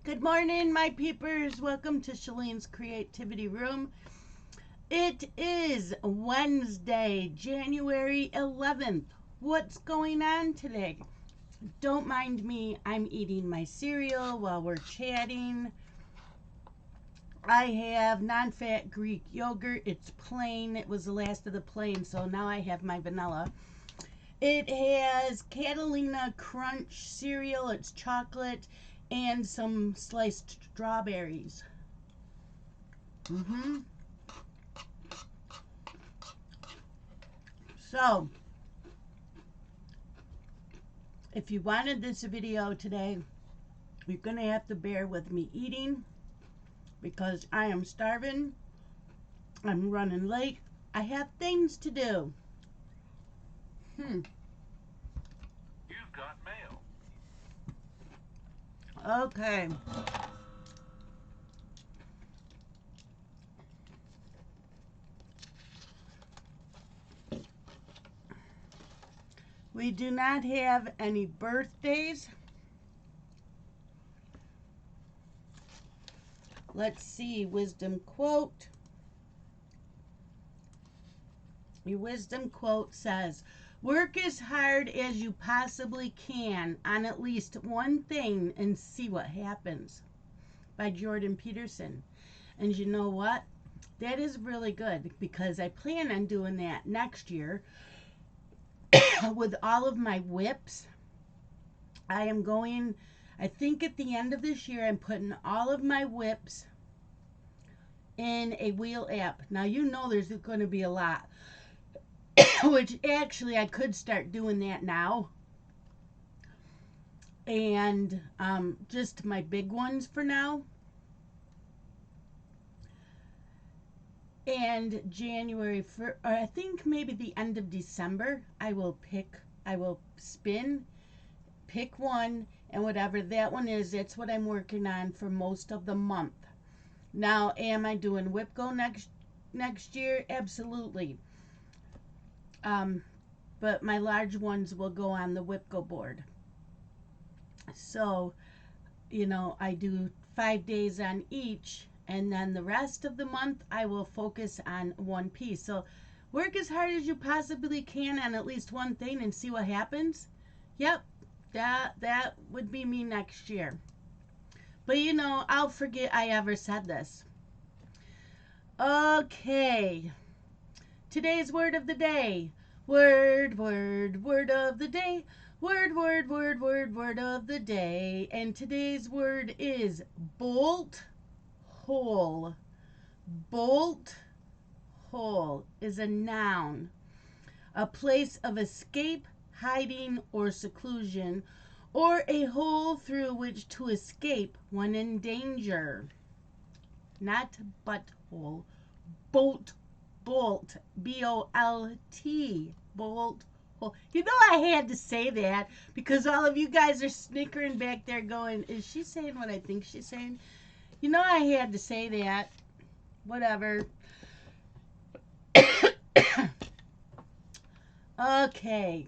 Good morning, my peepers. Welcome to Shalene's Creativity Room. It is Wednesday, January 11th. What's going on today? Don't mind me. I'm eating my cereal while we're chatting. I have non-fat Greek yogurt. It's plain. It was the last of the plain, so now I have my vanilla. It has Catalina Crunch cereal. It's chocolate and some sliced strawberries. So, if you wanted this video today, you're going to have to bear with me eating because I am starving. I'm running late. I have things to do. You've got mail. Okay. We do not have any birthdays. Let's see, wisdom quote. Your wisdom quote says, work as hard as you possibly can on at least one thing and see what happens. By Jordan Peterson. And you know what? That is really good because I plan on doing that next year with all of my whips. I am going, I think at the end of this year, I'm putting all of my whips in a wheel app. Now, you know there's going to be a lot, which actually I could start doing that now. And just my big ones for now. And January, or I think maybe the end of December, I will spin, pick one, and whatever that one is, that's what I'm working on for most of the month. Now, am I doing whip go next year? Absolutely. But my large ones will go on the whip go board. So, you know, I do 5 days on each. And then the rest of the month, I will focus on one piece. So work as hard as you possibly can on at least one thing and see what happens. Yep, that would be me next year. But you know, I'll forget I ever said this. Okay. Today's word of the day. Word of the day. Word of the day. And today's word is bolt hole. Bolt hole is a noun. A place of escape, hiding, or seclusion, or a hole through which to escape when in danger. Not butthole. Bolt. Bolt. B-O-L-T. Bolt hole. You know I had to say that because all of you guys are snickering back there going, is she saying what I think she's saying? You know I had to say that. Whatever. Okay.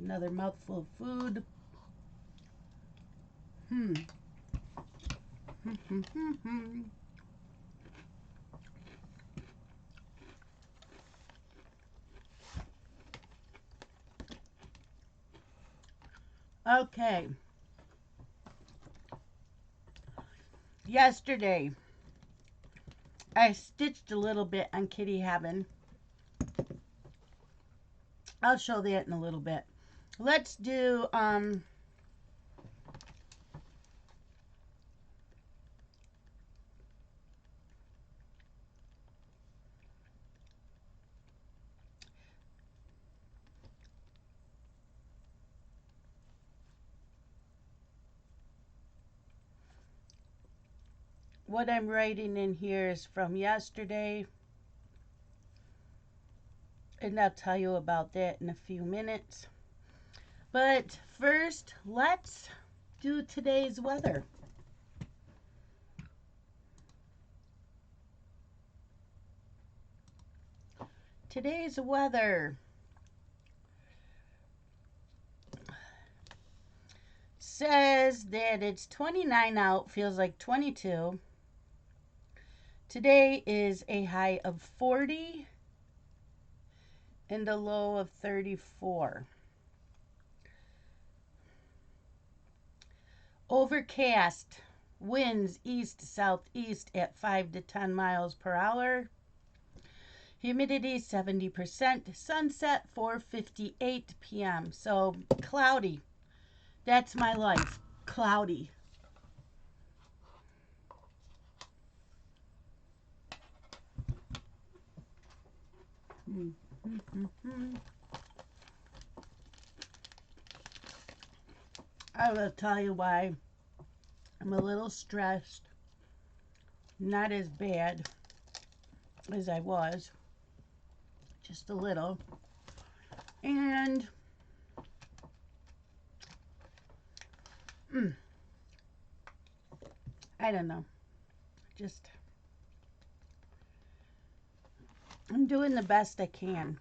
Another mouthful of food. Okay. Yesterday, I stitched a little bit on Kitty Heaven. I'll show that in a little bit. Let's do what I'm writing in here is from yesterday. And I'll tell you about that in a few minutes. But first, let's do today's weather. Today's weather. says that it's 29 out, feels like 22. Today is a high of 40 and a low of 34. Overcast, winds east southeast at 5 to 10 miles per hour. Humidity 70%. Sunset 4:58 p.m. So cloudy. That's my life. Cloudy. I will tell you why I'm a little stressed. Not as bad as I was. Just a little. And I don't know. Just I'm doing the best I can.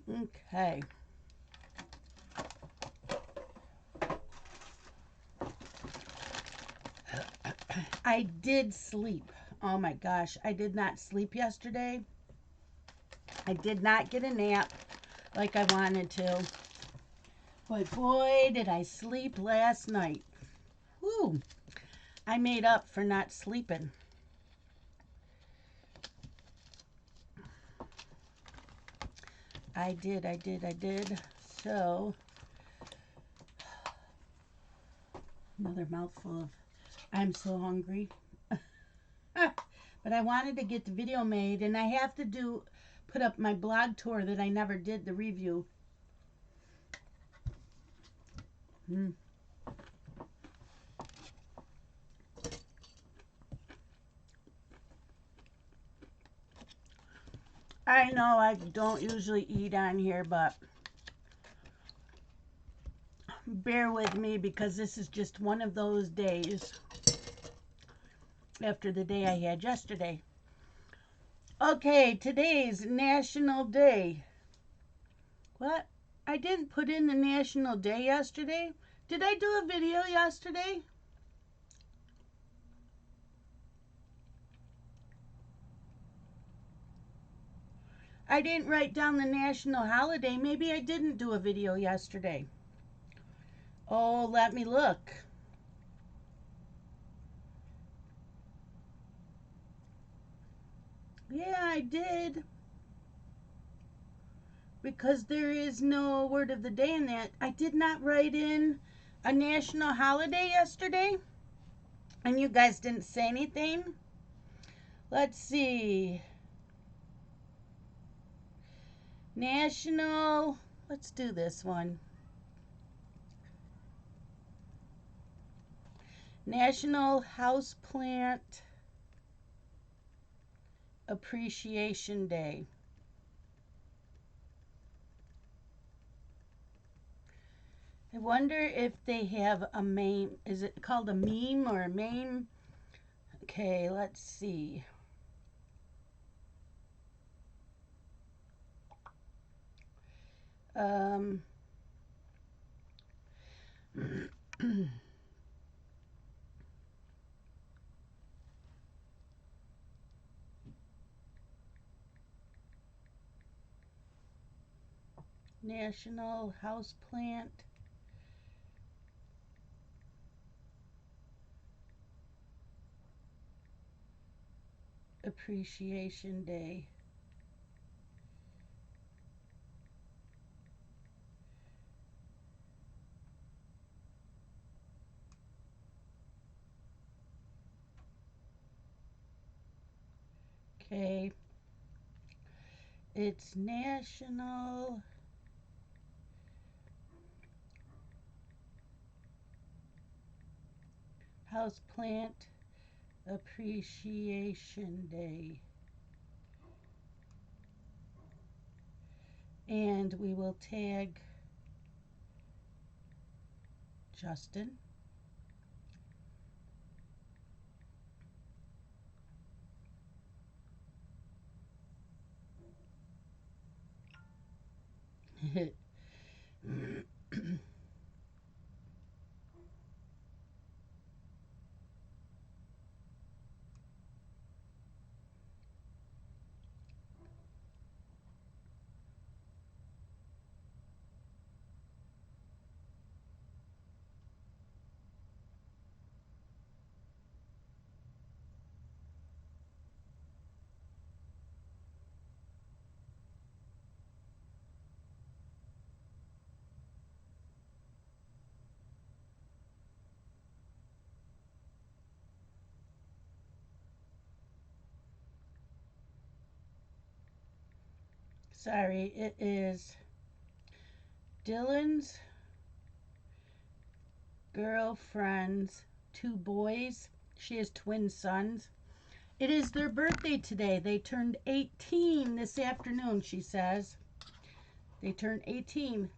Okay. I did sleep. Oh my gosh, I did not sleep yesterday. I did not get a nap like I wanted to. But boy, did I sleep last night. Whew. I made up for not sleeping. I did. So, another mouthful of, I'm so hungry. But I wanted to get the video made, and I have to put up my blog tour that I never did the review. I know I don't usually eat on here, but bear with me because this is just one of those days after the day I had yesterday. Okay, today's National Day. What? I didn't put in the National Day yesterday. Did I do a video yesterday? I didn't write down the national holiday. Maybe I didn't do a video yesterday. Oh, let me look. Yeah, I did. Because there is no word of the day in that. I did not write in a national holiday yesterday. And you guys didn't say anything. Let's see. National, let's do this one. National Houseplant Appreciation Day. I wonder if they have a meme. Is it called a meme or a meme? Okay, let's see. National Houseplant Appreciation Day. Okay. It's National Houseplant Appreciation Day. And we will tag Justin. Sorry, it is Dylan's girlfriend's two boys. She has twin sons. It is their birthday today. They turned 18 this afternoon, she says. They turned 18.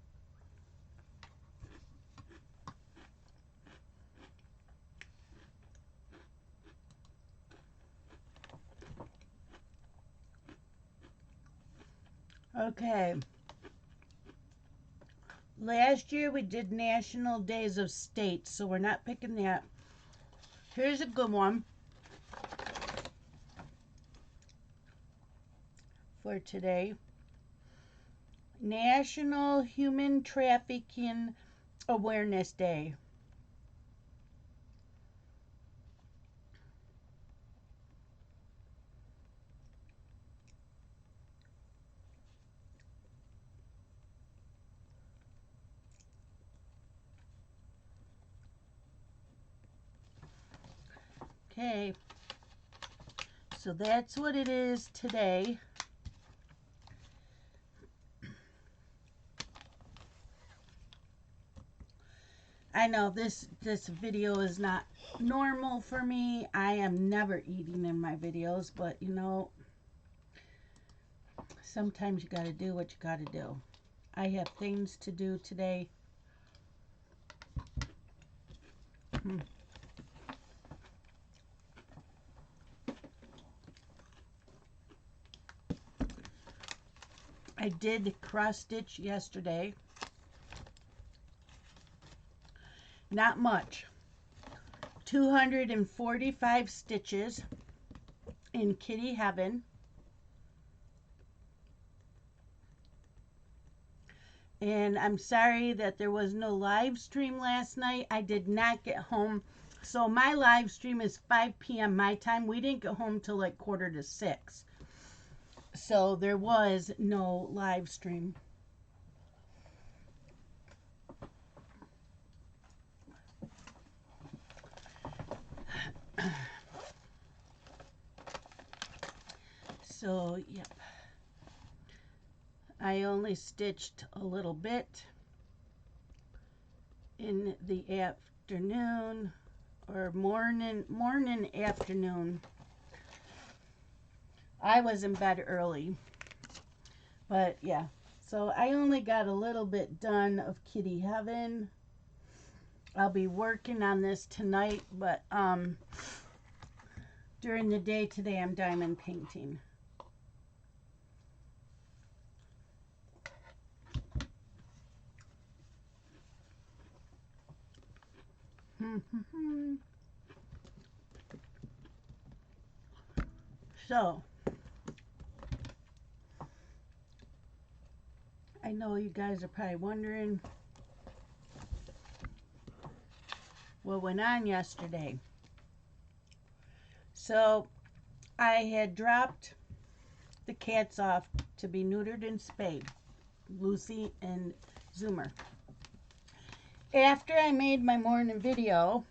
Okay. Last year we did National Days of States, so we're not picking that. Here's a good one for today. National Human Trafficking Awareness Day. Okay, so that's what it is today. I know this video is not normal for me. I am never eating in my videos, but you know, sometimes you got to do what you got to do. I have things to do today. I did cross stitch yesterday. Not much. 245 stitches in Kitty Heaven. And I'm sorry that there was no live stream last night. I did not get home. So my live stream is 5 p.m. my time. We didn't get home till like 5:45. So there was no live stream. So, yep. I only stitched a little bit in the afternoon or morning afternoon. I was in bed early. But yeah. So I only got a little bit done of Kitty Heaven. I'll be working on this tonight, but during the day today I'm diamond painting. So, I know you guys are probably wondering what went on yesterday. So, I had dropped the cats off to be neutered and spayed, Lucy and Zoomer. After I made my morning video,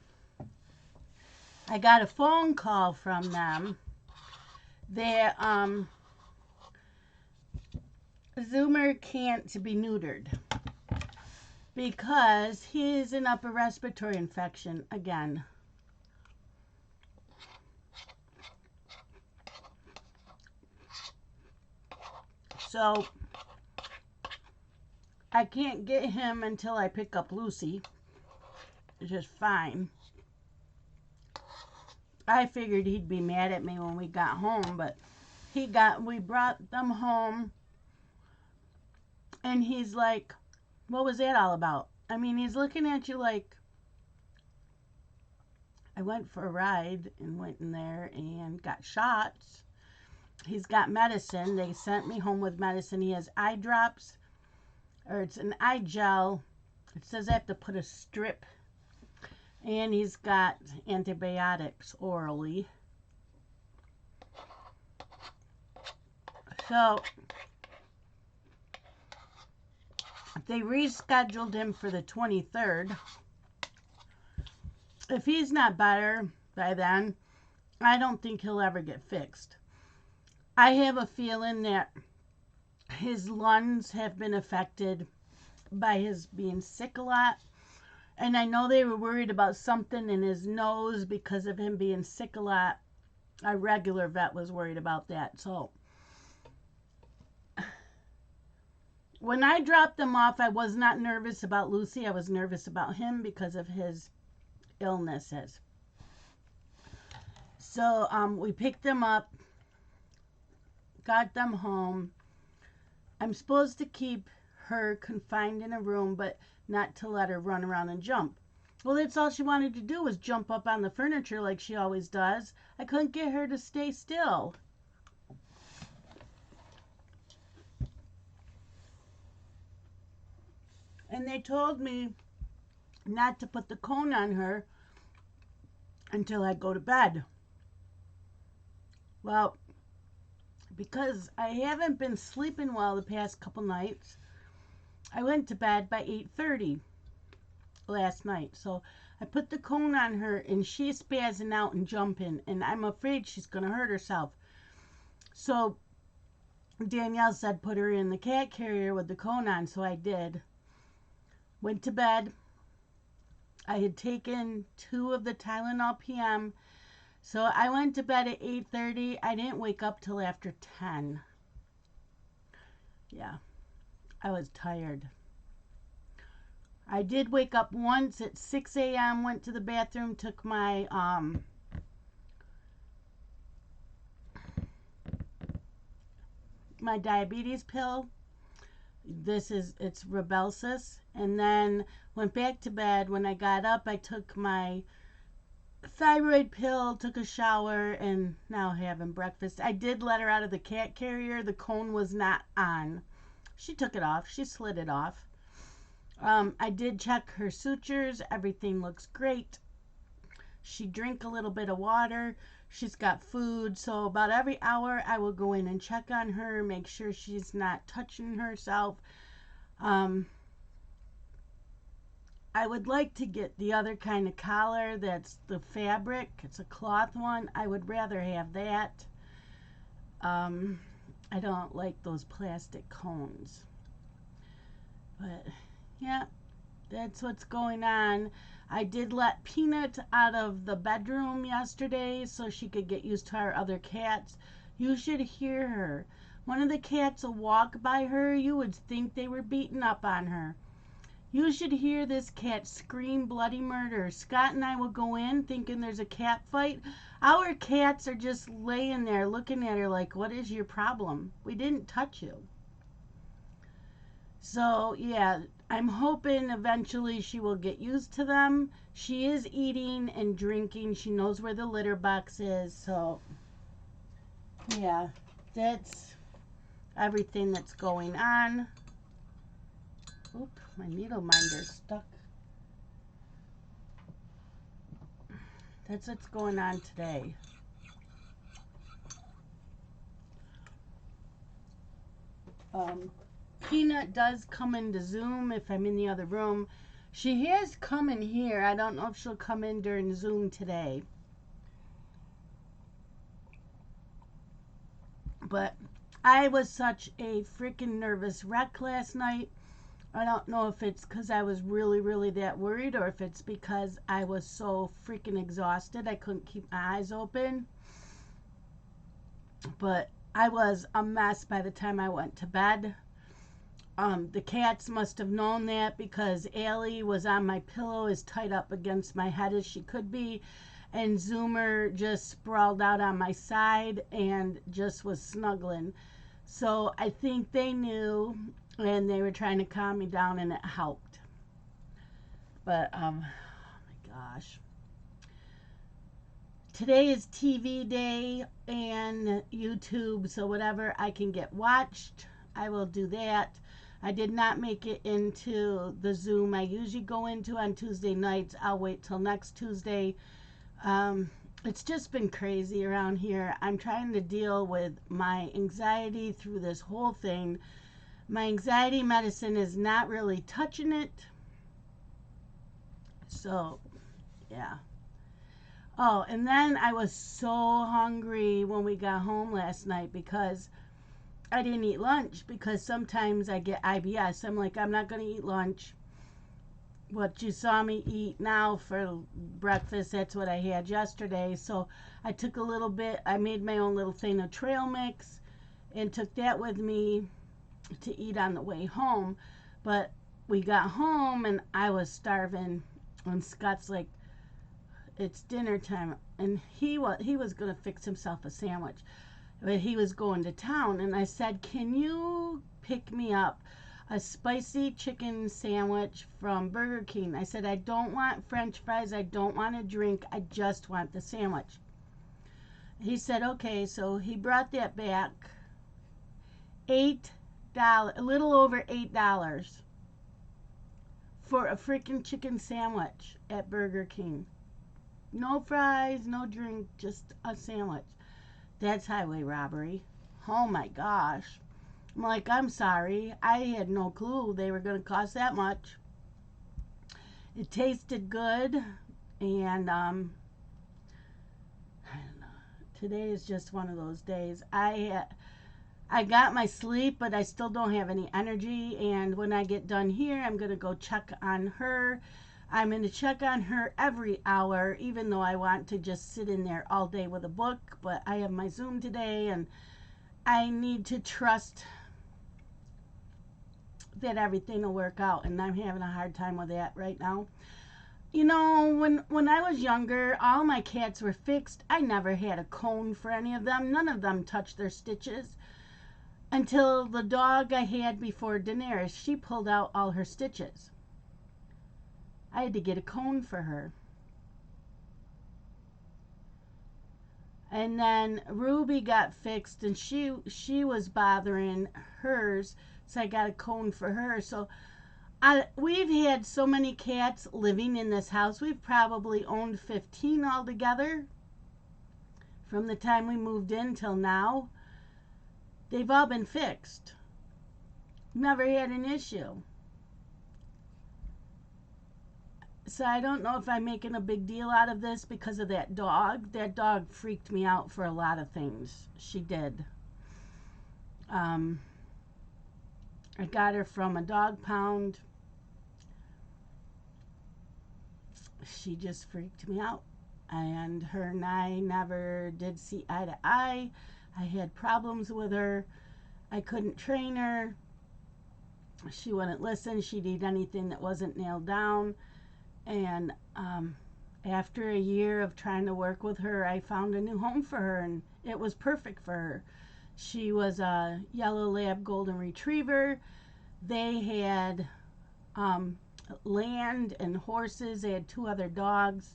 I got a phone call from them that Zoomer can't be neutered because he is an upper respiratory infection again. So I can't get him until I pick up Lucy, which is fine. I figured he'd be mad at me when we got home, but we brought them home And he's like, what was that all about? I mean, he's looking at you like, I went for a ride and went in there and got shots. He's got medicine. They sent me home with medicine. He has eye drops, or it's an eye gel. It says I have to put a strip. And he's got antibiotics orally. So they rescheduled him for the 23rd. If he's not better by then, I don't think he'll ever get fixed. I have a feeling that his lungs have been affected by his being sick a lot. And I know they were worried about something in his nose because of him being sick a lot. Our regular vet was worried about that. So when I dropped him off, I was not nervous about Lucy. I was nervous about him because of his illnesses. So we picked them up, got them home. I'm supposed to keep her confined in a room, but not to let her run around and jump. Well, that's all she wanted to do was jump up on the furniture like she always does. I couldn't get her to stay still. And they told me not to put the cone on her until I go to bed. Well, because I haven't been sleeping well the past couple nights, I went to bed by 8:30 last night. So I put the cone on her and she's spazzing out and jumping, and I'm afraid she's going to hurt herself. So Danielle said put her in the cat carrier with the cone on, so I did. Went to bed. I had taken 2 of the Tylenol PM. So I went to bed at 8:30. I didn't wake up till after 10. Yeah, I was tired. I did wake up once at 6 a.m., went to the bathroom, took my my diabetes pill. It's Rybelsus. And then went back to bed. When I got up, I took my thyroid pill, took a shower, and now having breakfast. I did let her out of the cat carrier. The cone was not on. She took it off. She slid it off. I did check her sutures. Everything looks great. She drank a little bit of water. She's got food. So about every hour, I will go in and check on her, make sure she's not touching herself. I would like to get the other kind of collar that's the fabric. It's a cloth one. I would rather have that. I don't like those plastic cones. But yeah, that's what's going on. I did let Peanut out of the bedroom yesterday so she could get used to our other cats. You should hear her. One of the cats will walk by her. You would think they were beating up on her. You should hear this cat scream bloody murder. Scott and I will go in thinking there's a cat fight. Our cats are just laying there looking at her like, what is your problem? We didn't touch you. So, yeah, I'm hoping eventually she will get used to them. She is eating and drinking. She knows where the litter box is. So, yeah, that's everything that's going on. Oop, my needle minder's stuck. That's what's going on today. Peanut does come into Zoom if I'm in the other room. She has come in here. I don't know if she'll come in during Zoom today. But I was such a freaking nervous wreck last night. I don't know if it's because I was really, really that worried or if it's because I was so freaking exhausted I couldn't keep my eyes open. But I was a mess by the time I went to bed. The cats must have known that because Allie was on my pillow as tight up against my head as she could be. And Zoomer just sprawled out on my side and just was snuggling. So I think they knew. and they were trying to calm me down, and it helped. But oh my gosh, today is TV day and YouTube, so whatever I can get watched, I will do that. I did not make it into the Zoom I usually go into on Tuesday nights. I'll wait till next Tuesday. Um, it's just been crazy around here. I'm trying to deal with my anxiety through this whole thing. My anxiety medicine is not really touching it. So, yeah. Oh, and then I was so hungry when we got home last night because I didn't eat lunch because sometimes I get IBS. I'm like, I'm not going to eat lunch. What you saw me eat now for breakfast, that's what I had yesterday. So I took a little bit, I made my own little thing of trail mix and took that with me to eat on the way home. But we got home and I was starving. And Scott's like, it's dinner time. And he was going to fix himself a sandwich. But he was going to town. And I said, can you pick me up a spicy chicken sandwich from Burger King? I said, I don't want French fries. I don't want a drink. I just want the sandwich. He said, okay. So he brought that back. $8, a little over $8 for a freaking chicken sandwich at Burger King. No fries, no drink, just a sandwich. That's highway robbery. Oh my gosh. I'm like, I'm sorry. I had no clue they were going to cost that much. It tasted good, and I don't know. Today is just one of those days. I got my sleep, but I still don't have any energy. And when I get done here, I'm going to go check on her. I'm going to check on her every hour, even though I want to just sit in there all day with a book. But I have my Zoom today, and I need to trust that everything will work out. And I'm having a hard time with that right now. You know, when I was younger, all my cats were fixed. I never had a cone for any of them. None of them touched their stitches. Until the dog I had before Daenerys, she pulled out all her stitches. I had to get a cone for her. And then Ruby got fixed and she was bothering hers, so I got a cone for her. So we've had so many cats living in this house. We've probably owned 15 altogether from the time we moved in till now. They've all been fixed. Never had an issue. So I don't know if I'm making a big deal out of this because of that dog. That dog freaked me out for a lot of things. She did. I got her from a dog pound. She just freaked me out. And her and I never did see eye to eye. I had problems with her. I couldn't train her. She wouldn't listen. She'd eat anything that wasn't nailed down. And after a year of trying to work with her, I found a new home for her, and it was perfect for her. She was a yellow lab golden retriever. They had land and horses. They had 2 other dogs.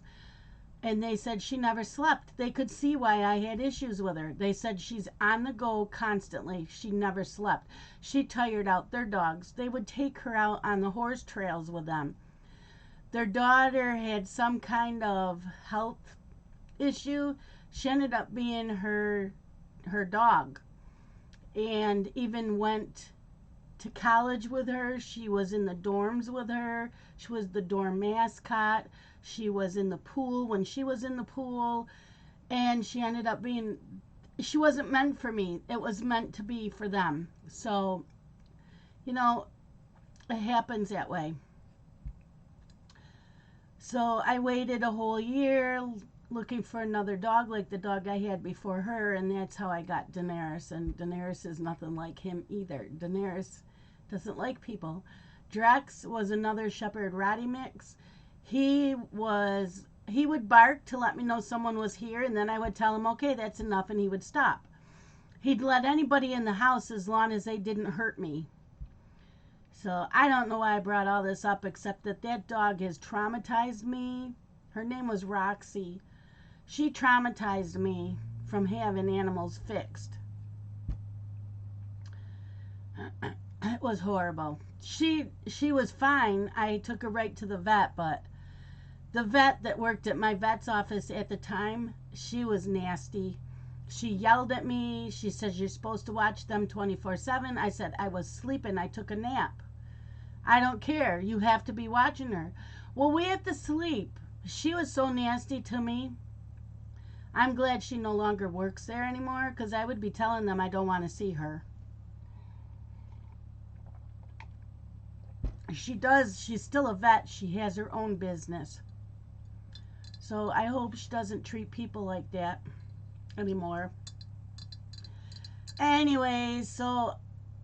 And they said she never slept. They could see why I had issues with her. They said she's on the go constantly. She never slept. She tired out their dogs. They would take her out on the horse trails with them. Their daughter had some kind of health issue. She ended up being her dog, and even went to college with her. She was in the dorms with her. She was the dorm mascot. She was in the pool when she was in the pool, and she ended up being, she wasn't meant for me. It was meant to be for them. So, you know, it happens that way. So I waited a whole year looking for another dog like the dog I had before her, and that's how I got Daenerys. And Daenerys is nothing like him either. Daenerys doesn't like people. Drex was another Shepherd Rottie mix. He would bark to let me know someone was here, and then I would tell him, okay, that's enough, and he would stop. He'd let anybody in the house as long as they didn't hurt me. So I don't know why I brought all this up except that that dog has traumatized me. Her name was Roxy. She traumatized me from having animals fixed. It was horrible. She was fine. I took her right to the vet, but the vet that worked at my vet's office at the time, she was nasty. She yelled at me. She says, "You're supposed to watch them 24/7." I said, "I was sleeping. I took a nap." "I don't care. You have to be watching her." "Well, we have to sleep." She was so nasty to me. I'm glad she no longer works there anymore because I would be telling them I don't want to see her. She does. She's still a vet. She has her own business. So I hope she doesn't treat people like that anymore. Anyways, so,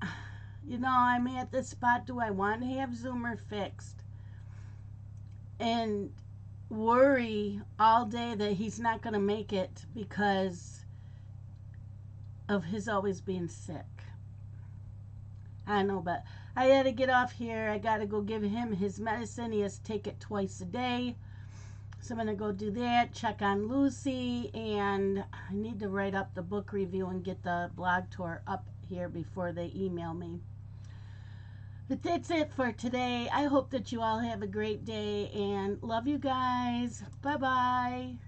I'm at this spot. Do I want to have Zoomer fixed and worry all day that he's not going to make it because of his always being sick? I know, but I got to get off here. I got to go give him his medicine. He has to take it twice a day. So I'm going to go do that, check on Lucy, and I need to write up the book review and get the blog tour up here before they email me. But that's it for today. I hope that you all have a great day and love you guys. Bye-bye.